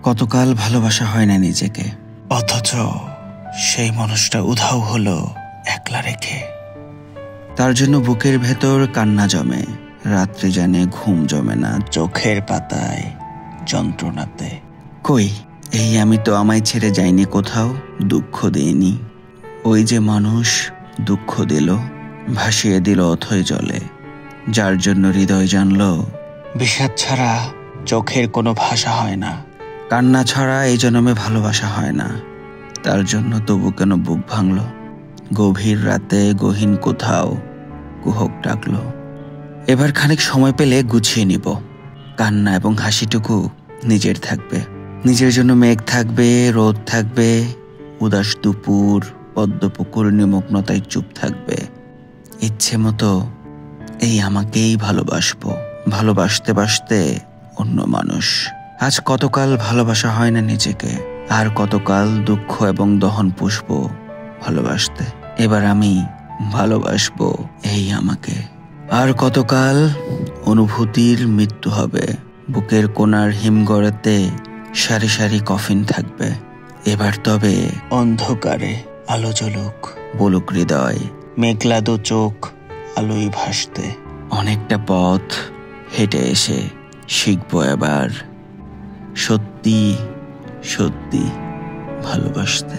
কতকাল ভালোবাসা হয় না নিজেকে, অথচ সেই মানুষটা উধাও হলো একলা রেখে। তার জন্য বুকের ভেতর কান্না জমে, রাত্রি জানে ঘুম জমে না, চোখের পাতায় যন্ত্রণাতে। কই এই আমি তো আমায় ছেড়ে যাইনি কোথাও, দুঃখ দেইনি। ওই যে মানুষ দুঃখ দিল, ভাসিয়ে দিল অথই জলে, যার জন্য হৃদয় জানলো বিষাদ ছাড়া চোখের কোনো ভাষা হয় না, কান্না ছাড়া এই জন্মে ভালোবাসা হয় না। তার জন্য তবু কেন বুক ভাঙল, গভীর রাতে গহীন কোথাও কুহক ডাকলো। এবার খানিক সময় পেলে গুছিয়ে নিব, কান্না এবং হাসিটুকু নিজের থাকবে। নিজের জন্য মেঘ থাকবে, রোদ থাকবে, উদাস দুপুর, পদ্মপুকুর নিমগ্নতায় চুপ থাকবে। ইচ্ছে মতো এই আমাকেই ভালোবাসবো, ভালোবাসতে বাসতে অন্য মানুষ। আজ কতকাল ভালোবাসা হয় না নিজেকে, আর কতকাল দুঃখ এবং দহন পুষবো ভালোবাসতে। এবার আমি ভালোবাসবো এই আমাকে। আর কতকাল অনুভূতির মৃত্যু হবে, বুকের কোণার হিমগড়েতে সারি সারি কফিন থাকবে। এবার তবে অন্ধকারে আলো জ্বলুক, বলুক হৃদয়, মেঘলা দু চোখ আলোয় ভাসতে। অনেকটা পথ হেঁটে এসে শিখবো এবার সত্যি সত্যি ভালোবাসতে।